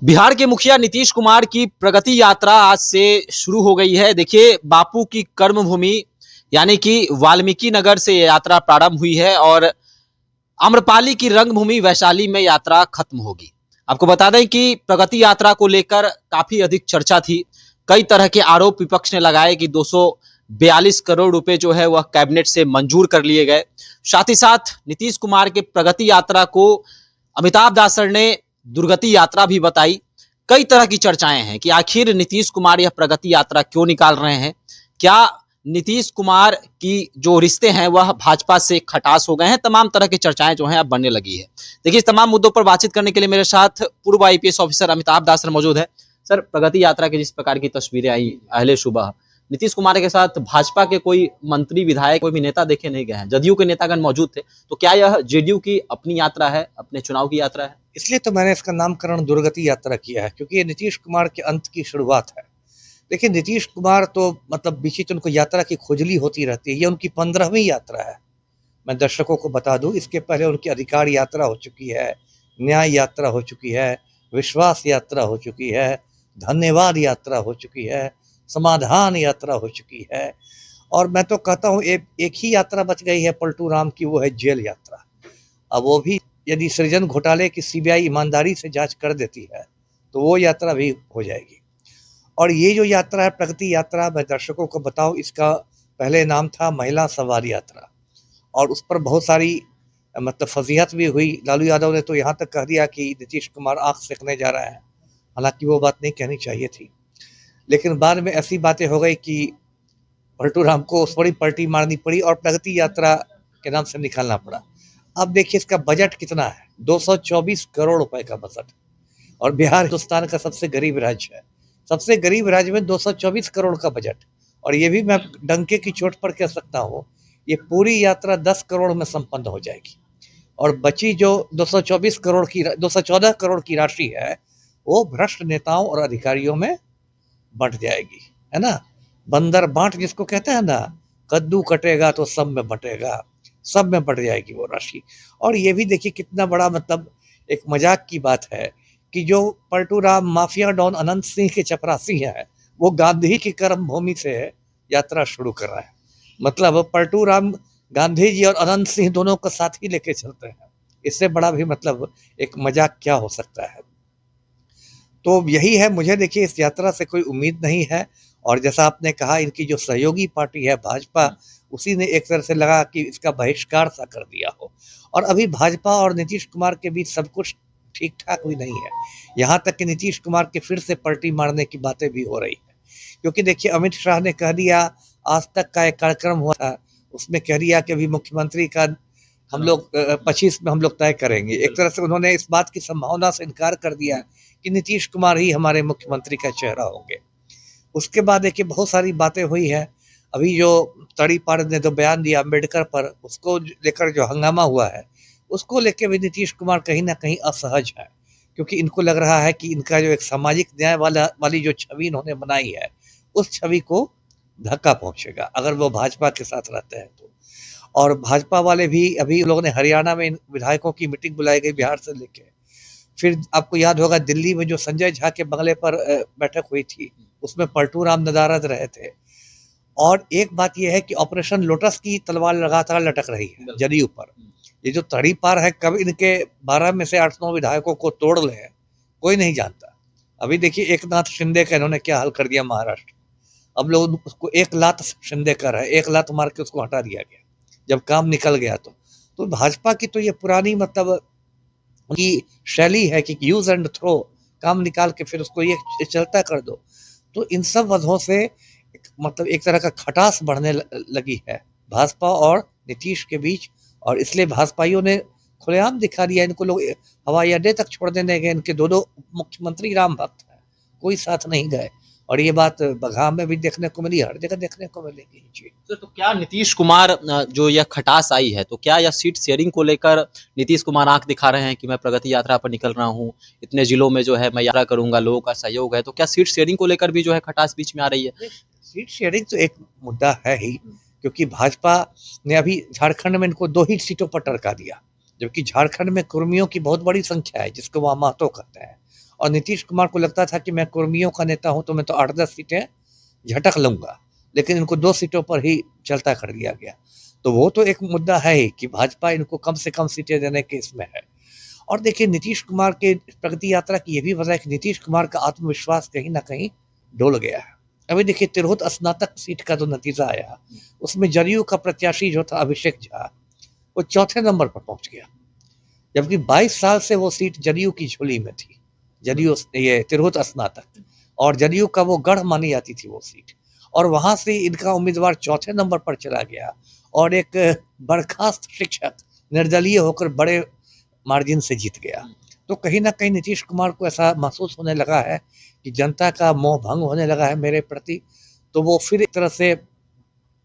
बिहार के मुखिया नीतीश कुमार की प्रगति यात्रा आज से शुरू हो गई है। देखिए, बापू की कर्मभूमि यानी कि वाल्मीकि नगर से ये यात्रा प्रारंभ हुई है और आम्रपाली की रंगभूमि वैशाली में यात्रा खत्म होगी। आपको बता दें कि प्रगति यात्रा को लेकर काफी अधिक चर्चा थी। कई तरह के आरोप विपक्ष ने लगाए कि 242 करोड़ रुपए जो है वह कैबिनेट से मंजूर कर लिए गए। साथ ही साथ नीतीश कुमार के प्रगति यात्रा को अमिताभ दासर ने दुर्गति यात्रा भी बताई। कई तरह की चर्चाएं हैं कि आखिर नीतीश कुमार यह प्रगति यात्रा क्यों निकाल रहे हैं। क्या नीतीश कुमार की जो रिश्ते हैं वह भाजपा से खटास हो गए हैं। तमाम तरह की चर्चाएं जो हैं अब बनने लगी है। देखिए, इस तमाम मुद्दों पर बातचीत करने के लिए मेरे साथ पूर्व आईपीएस ऑफिसर अमिताभ दासर मौजूद है। सर, प्रगति यात्रा की जिस प्रकार की तस्वीरें आई अहले सुबह, नीतीश कुमार के साथ भाजपा के कोई मंत्री विधायक कोई भी नेता देखे नहीं गए हैं, जदयू के नेतागण मौजूद थे। तो क्या यह जेडीयू की अपनी यात्रा है, अपने चुनाव की यात्रा है? इसलिए तो मैंने इसका नामकरण दुर्गति यात्रा किया है, क्योंकि ये नीतीश कुमार के अंत की शुरुआत है। देखिए, नीतीश कुमार तो बीच उनको यात्रा की खुजली होती रहती है। ये उनकी 15वीं यात्रा है। मैं दर्शकों को बता दूं, इसके पहले उनकी अधिकार यात्रा हो चुकी है, न्याय यात्रा हो चुकी है, विश्वास यात्रा हो चुकी है, धन्यवाद यात्रा हो चुकी है, समाधान यात्रा हो चुकी है। और मैं तो कहता हूँ एक ही यात्रा बच गई है पलटू राम की, वो है जेल यात्रा। अब वो भी यदि सृजन घोटाले की सीबीआई ईमानदारी से जांच कर देती है तो वो यात्रा भी हो जाएगी। और ये जो यात्रा है प्रगति यात्रा, मैं दर्शकों को बताऊं, इसका पहले नाम था महिला सवार यात्रा और उस पर बहुत सारी फजीहत भी हुई। लालू यादव ने तो यहाँ तक कह दिया कि नीतीश कुमार आंख सेकने जा रहा है। हालांकि वो बात नहीं कहनी चाहिए थी, लेकिन बाद में ऐसी बातें हो गई कि पलटू राम को उस बड़ी पलटी मारनी पड़ी और प्रगति यात्रा के नाम से निकालना पड़ा। अब देखिए इसका बजट कितना है, 224 करोड़ रुपए का बजट। और बिहार हिंदुस्तान का सबसे गरीब राज्य है। सबसे गरीब राज्य में 224 करोड़ का बजट। और ये भी मैं डंके की चोट पर कह सकता हूँ, ये पूरी यात्रा 10 करोड़ में संपन्न हो जाएगी। और बची जो 214 करोड़ की राशि है वो भ्रष्ट नेताओं और अधिकारियों में बंट जाएगी, है ना। बंदर बांट जिसको कहते हैं ना, कद्दू कटेगा तो सब में बटेगा, सब में बट जाएगी वो राशि। और ये भी देखिए कितना बड़ा एक मजाक की बात है कि जो पलटू राम माफिया डॉन अनंत सिंह के चपरासी हैं, वो गांधी की कर्म भूमि से यात्रा शुरू कर रहा है। पलटू राम गांधी जी और अनंत सिंह दोनों को साथ ही लेके चलते हैं। इससे बड़ा भी एक मजाक क्या हो सकता है। तो यही है, मुझे देखिए इस यात्रा से कोई उम्मीद नहीं है। और जैसा आपने कहा, इनकी जो सहयोगी पार्टी है भाजपा, उसी ने एक तरह से लगा कि इसका बहिष्कार सा कर दिया हो। और अभी भाजपा और नीतीश कुमार के बीच सब कुछ ठीक ठाक भी नहीं है। यहाँ तक कि नीतीश कुमार के फिर से पलटी मारने की बातें भी हो रही है। क्योंकि देखिए अमित शाह ने कह दिया, आज तक का एक कार्यक्रम हुआ था, उसमें कह दिया कि अभी मुख्यमंत्री का हम लोग 25 में हम लोग तय करेंगे। एक तरह से उन्होंने इस बात की संभावना से इनकार कर दिया कि नीतीश कुमार ही हमारे मुख्यमंत्री का चेहरा होंगे। उसके बाद देखिए बहुत सारी बातें हुई है। अभी जो तड़ीपार ने जो बयान दिया अम्बेडकर पर, उसको लेकर जो हंगामा हुआ है, उसको लेकर भी नीतीश कुमार कहीं ना कहीं असहज है। क्योंकि इनको लग रहा है कि इनका जो एक सामाजिक न्याय वाली जो छवि इन्होंने बनाई है, उस छवि को धक्का पहुंचेगा अगर वो भाजपा के साथ रहते हैं तो। और भाजपा वाले भी, अभी लोगों ने हरियाणा में विधायकों की मीटिंग बुलाई गई बिहार से लेके। फिर आपको याद होगा दिल्ली में जो संजय झा के बंगले पर बैठक हुई थी, उसमें पलटू राम नदारद रहे थे। और एक बात यह है कि ऑपरेशन लोटस की तलवार लगातार लटक रही है जदयू पर। ये जो तड़ी पार है, कब इनके 12 में से 8-9 विधायकों को तोड़ ले, कोई नहीं जानता। अभी देखिए एकनाथ शिंदे का इन्होंने क्या हाल कर दिया महाराष्ट्र। अब लोग उसको एक लात शिंदे कर है, एक लात मार के उसको हटा दिया गया जब काम निकल गया। तो भाजपा की तो ये पुरानी उनकी शैली है कि यूज एंड थ्रो, काम निकाल के फिर उसको ये चलता कर दो। तो इन सब वजहों से एक तरह का खटास बढ़ने लगी है भाजपा और नीतीश के बीच। और इसलिए भाजपाइयों ने खुलेआम दिखा दिया, इनको लोग हवाई अड्डे तक छोड़ देने गए। इनके दो मुख्यमंत्री राम भक्त हैं, कोई साथ नहीं गए। और ये बात बघाम में भी देखने को मिली, हर जगह देखने को मिलेगी जी। तो क्या नीतीश कुमार जो यह खटास आई है, तो क्या यह सीट शेयरिंग को लेकर नीतीश कुमार आंख दिखा रहे हैं कि मैं प्रगति यात्रा पर निकल रहा हूं, इतने जिलों में जो है मैं यात्रा करूंगा, लोगों का सहयोग है, तो क्या सीट शेयरिंग को लेकर भी जो है खटास बीच में आ रही है? सीट शेयरिंग तो एक मुद्दा है ही, क्योंकि भाजपा ने अभी झारखंड में इनको 2 ही सीटों पर टरका दिया, जबकि झारखंड में कुर्मियों की बहुत बड़ी संख्या है, जिसको वहाँ महतो कहते हैं। और नीतीश कुमार को लगता था कि मैं कुर्मियों का नेता हूं तो मैं तो 8-10 सीटें झटक लूंगा, लेकिन इनको 2 सीटों पर ही चलता कर दिया गया। तो वो तो एक मुद्दा है ही कि भाजपा इनको कम से कम सीटें देने के इसमें है। और देखिए नीतीश कुमार के प्रगति यात्रा की ये भी वजह है कि नीतीश कुमार का आत्मविश्वास कहीं ना कहीं डोल गया है। अभी देखिए तिरहुत स्नातक सीट का जो नतीजा आया, उसमें जदयू का प्रत्याशी जो था अभिषेक झा, वो चौथे नंबर पर पहुंच गया, जबकि 22 साल से वो सीट जदयू की झोली में थी, जदयू ये तिरहुत स्नातक, और जदयू का वो गढ़ मानी जाती थी वो सीट, और वहां से इनका उम्मीदवार चौथे नंबर पर चला गया और एक बर्खास्त शिक्षक निर्दलीय होकर बड़े मार्जिन से जीत गया। तो कहीं ना कहीं नीतीश कुमार को ऐसा महसूस होने लगा है कि जनता का मोह भंग होने लगा है मेरे प्रति, तो वो फिर एक तरह से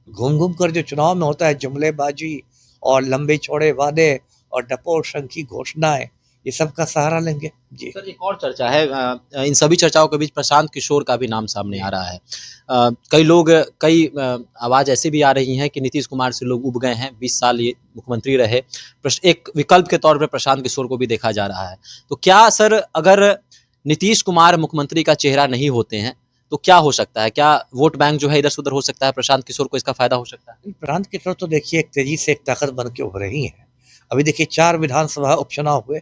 घूम घूम कर जो चुनाव में होता है जुमलेबाजी और लंबे चौड़े वादे और डपोर शंखी घोषणाएं, ये सब का सहारा लेंगे। जी सर, एक और चर्चा है, इन सभी चर्चाओं के बीच प्रशांत किशोर का भी नाम सामने आ रहा है। कई आवाज ऐसी भी आ रही हैं कि नीतीश कुमार से लोग उब गए हैं, 20 साल ये मुख्यमंत्री रहे, एक विकल्प के तौर पे प्रशांत किशोर को भी देखा जा रहा है। तो क्या सर, अगर नीतीश कुमार मुख्यमंत्री का चेहरा नहीं होते हैं तो क्या हो सकता है? क्या वोट बैंक जो है इधर से उधर हो सकता है? प्रशांत किशोर को इसका फायदा हो सकता है? प्रशांत किशोर तो देखिए एक तेजी से एक ताकत बन के उभरे ही हैं। अभी देखिए 4 विधानसभा उपचुनाव हुए,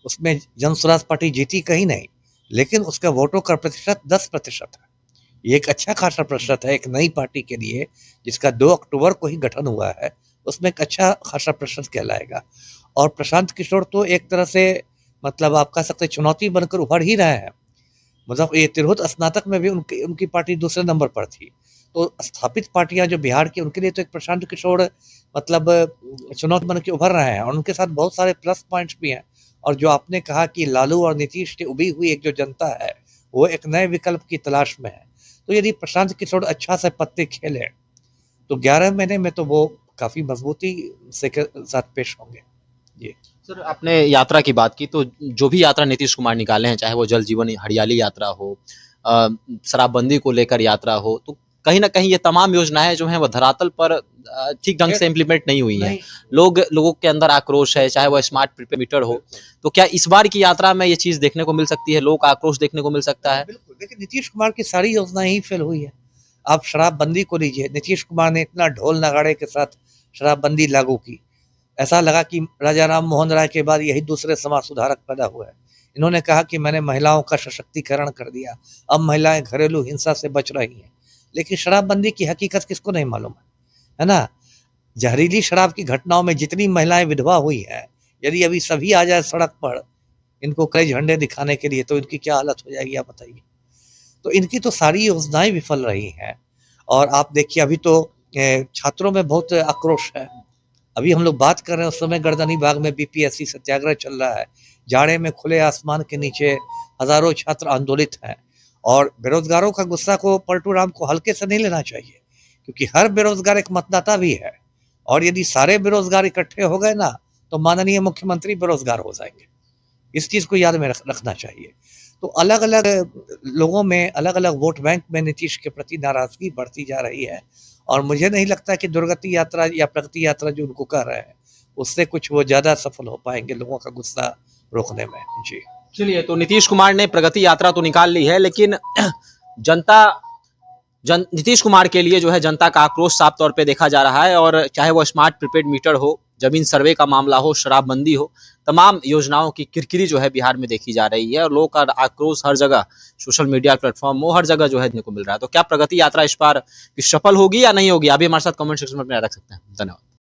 उसमें जन स्वराज पार्टी जीती कहीं नहीं, लेकिन उसका वोटों का प्रतिशत 10% है। ये एक अच्छा खासा प्रतिशत है एक नई पार्टी के लिए, जिसका 2 अक्टूबर को ही गठन हुआ है, उसमें एक अच्छा खासा प्रतिशत कहलाएगा। और प्रशांत किशोर तो एक तरह से मतलब आप कह सकते चुनौती बनकर उभर ही रहे हैं। मतलब ये तिरहुत स्नातक में भी उनकी पार्टी दूसरे नंबर पर थी। तो स्थापित पार्टियां जो बिहार की, उनके लिए तो एक प्रशांत किशोर मतलब चुनौती बन के उभर रहे हैं, और उनके साथ बहुत सारे प्लस पॉइंट्स भी हैं। और जो आपने कहा कि लालू और नीतीश से उभी हुई एक जो जनता है, वो एक नए विकल्प की तलाश में है। तो यदि प्रशांत किशोर अच्छा से पत्ते खेले तो 11 महीने में तो वो काफी मजबूती से के साथ पेश होंगे। जी सर, आपने यात्रा की बात की, तो जो भी यात्रा नीतीश कुमार निकाले हैं, चाहे वो जल जीवन हरियाली यात्रा हो, शराबबंदी को लेकर यात्रा हो, तो कहीं ना कहीं ये तमाम योजनाएं जो हैं वो धरातल पर ठीक ढंग से इम्प्लीमेंट नहीं हुई हैं। लोगों के अंदर आक्रोश है, चाहे वो स्मार्ट प्रीपेड मीटर हो। तो क्या इस बार की यात्रा में ये चीज देखने को मिल सकती है? लोक आक्रोश देखने को मिल सकता है? बिल्कुल, देखिए नीतीश कुमार की सारी योजनाएं ही फेल हुई है। आप शराबबंदी को लीजिए, नीतीश कुमार ने इतना ढोल नगाड़े के साथ शराबबंदी लागू की, ऐसा लगा कि राजा राम मोहन राय के बाद यही दूसरे समाज सुधारक पैदा हुए हैं। इन्होंने कहा कि मैंने महिलाओं का सशक्तिकरण कर दिया, अब महिलाएं घरेलू हिंसा से बच रही हैं। लेकिन शराबबंदी की हकीकत किसको नहीं मालूम है ना? जहरीली शराब की घटनाओं में जितनी महिलाएं विधवा हुई हैं, यदि अभी सभी आ जाए सड़क पर इनको कई झंडे दिखाने के लिए, तो इनकी क्या हालत हो जाएगी आप बताइए। तो इनकी तो सारी योजनाएं विफल रही हैं। और आप देखिए अभी तो छात्रों में बहुत आक्रोश है। अभी हम लोग बात कर रहे हैं उस समय गर्दनी बाग में बीपीएससी सत्याग्रह चल रहा है, जाड़े में खुले आसमान के नीचे हजारों छात्र आंदोलित हैं। और बेरोजगारों का गुस्सा को पलटू राम को हल्के से नहीं लेना चाहिए, क्योंकि हर बेरोजगार एक मतदाता भी है, और यदि सारे बेरोजगार इकट्ठे हो गए ना, तो माननीय मुख्यमंत्री बेरोजगार हो जाएंगे। इस चीज को याद में रखना चाहिए। तो अलग अलग लोगों में, अलग अलग वोट बैंक में नीतीश के प्रति नाराजगी बढ़ती जा रही है, और मुझे नहीं लगता कि दुर्गति यात्रा या प्रगति यात्रा जो उनको कर रहे हैं, उससे कुछ वो ज्यादा सफल हो पाएंगे लोगों का गुस्सा रोकने में। जी चलिए, तो नीतीश कुमार ने प्रगति यात्रा तो निकाल ली है, लेकिन नीतीश कुमार के लिए जो है जनता का आक्रोश साफ तौर पे देखा जा रहा है। और चाहे वो स्मार्ट प्रीपेड मीटर हो, जमीन सर्वे का मामला हो, शराबबंदी हो, तमाम योजनाओं की किरकिरी जो है बिहार में देखी जा रही है, और लोगों का आक्रोश हर जगह, सोशल मीडिया प्लेटफॉर्म हो, हर जगह जो है देखने को मिल रहा है। तो क्या प्रगति यात्रा इस बार सफल होगी या नहीं होगी? अभी हमारे साथ कमेंट सेक्शन में अपने रख सकते हैं। धन्यवाद।